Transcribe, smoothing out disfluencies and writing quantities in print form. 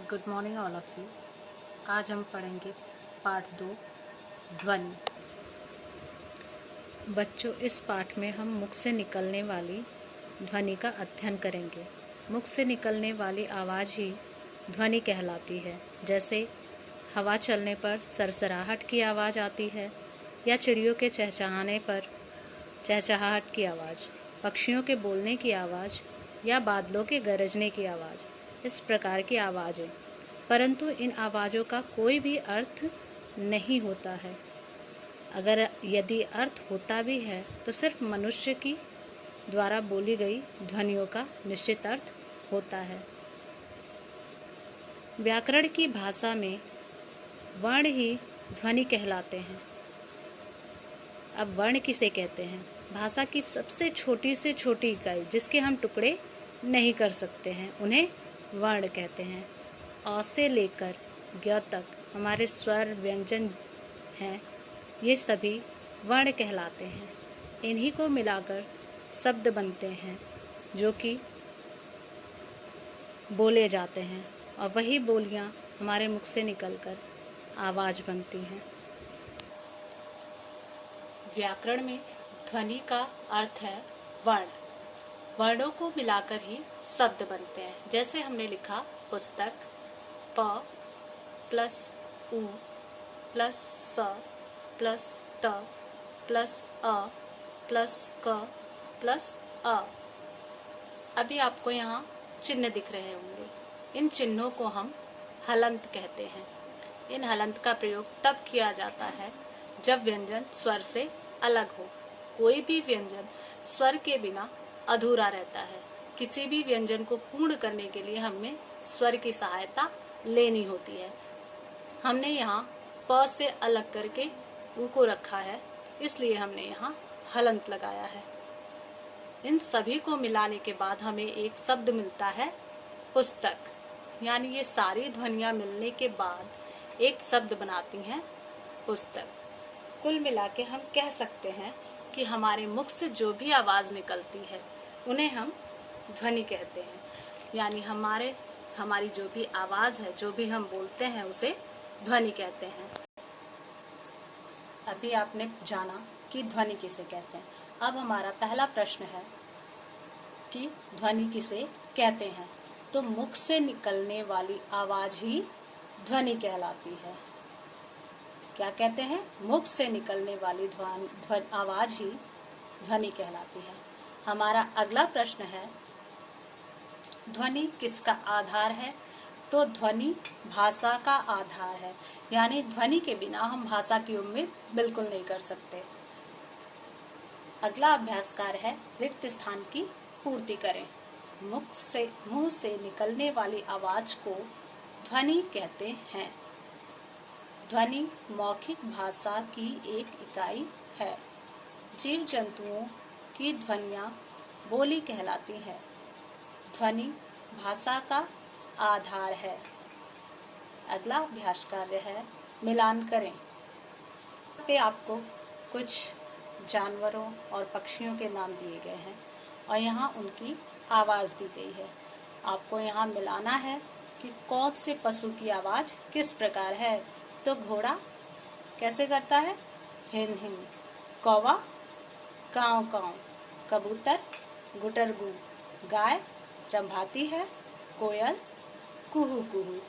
Good morning all of you. आज हम पढ़ेंगे पाठ 2 ध्वनि। बच्चों, इस पाठ में हम मुख से निकलने वाली ध्वनि का अध्ययन करेंगे। मुख से निकलने वाली आवाज़ ही ध्वनि कहलाती है। जैसे हवा चलने पर सरसराहट की आवाज़ आती है, या चिड़ियों के चहचहाने पर चहचहाहट की आवाज़, पक्षियों के बोलने की आवाज़, या बादलों के गरजने की आवाज़। इस प्रकार की आवाज़ें, परंतु इन आवाज़ों का कोई भी अर्थ नहीं होता है। अगर यदि अर्थ होता भी है तो सिर्फ मनुष्य की द्वारा बोली गई ध्वनियों का निश्चित अर्थ होता है। व्याकरण की भाषा में वर्ण ही ध्वनि कहलाते हैं। अब वर्ण किसे कहते हैं? भाषा की सबसे छोटी से छोटी इकाई, जिसके हम टुकड़े नहीं कर सकते हैं, उन्हें वर्ण कहते हैं। अ से लेकर ज्ञ तक हमारे स्वर व्यंजन हैं, ये सभी वर्ण कहलाते हैं। इन्हीं को मिलाकर शब्द बनते हैं, जो कि बोले जाते हैं, और वही बोलियां हमारे मुख से निकलकर आवाज़ बनती हैं। व्याकरण में ध्वनि का अर्थ है वर्ण। वर्णों को मिलाकर ही शब्द बनते हैं। जैसे हमने लिखा पुस्तक, प प्लस उ प्लस स प्लस त प्लस अ प्लस क प्लस अ। अभी आपको यहाँ चिन्ह दिख रहे होंगे। इन चिन्हों को हम हलंत कहते हैं। इन हलंत का प्रयोग तब किया जाता है जब व्यंजन स्वर से अलग हो। कोई भी व्यंजन स्वर के बिना अधूरा रहता है। किसी भी व्यंजन को पूर्ण करने के लिए हमें स्वर की सहायता लेनी होती है। हमने यहाँ प से अलग करके उ को रखा है, इसलिए हमने यहाँ हलंत लगाया है। इन सभी को मिलाने के बाद हमें एक शब्द मिलता है पुस्तक। यानी ये सारी ध्वनियाँ मिलने के बाद एक शब्द बनाती हैं पुस्तक। कुल मिला के हम कह सकते हैं कि हमारे मुख से जो भी आवाज़ निकलती है उन्हें हम ध्वनि कहते हैं। यानी हमारी जो भी आवाज़ है, जो भी हम बोलते हैं, उसे ध्वनि कहते हैं। अभी आपने जाना कि ध्वनि किसे कहते हैं। अब हमारा पहला प्रश्न है कि ध्वनि किसे कहते हैं। तो मुख से निकलने वाली आवाज़ ही ध्वनि कहलाती है। क्या कहते हैं? मुख से निकलने वाली आवाज़ ही ध्वनि कहलाती है। हमारा अगला प्रश्न है, ध्वनि किसका आधार है? तो ध्वनि भाषा का आधार है। यानी ध्वनि के बिना हम भाषा की उम्मीद बिल्कुल नहीं कर सकते। अगला अभ्यास कार्य है, रिक्त स्थान की पूर्ति करें। मुंह से निकलने वाली आवाज को ध्वनि कहते हैं। ध्वनि मौखिक भाषा की एक इकाई है। जीव जंतुओं की ध्वनियाँ बोली कहलाती है। ध्वनि भाषा का आधार है। अगला अभ्यास कार्य है, मिलान करें। पे आपको कुछ जानवरों और पक्षियों के नाम दिए गए हैं और यहाँ उनकी आवाज़ दी गई है। आपको यहाँ मिलाना है कि कौन से पशु की आवाज़ किस प्रकार है। तो घोड़ा कैसे करता है? हिन हिन। कौवा काँव काँव। कबूतर गुटर गू। गाय रंभाती है। कोयल कुहू कुहू।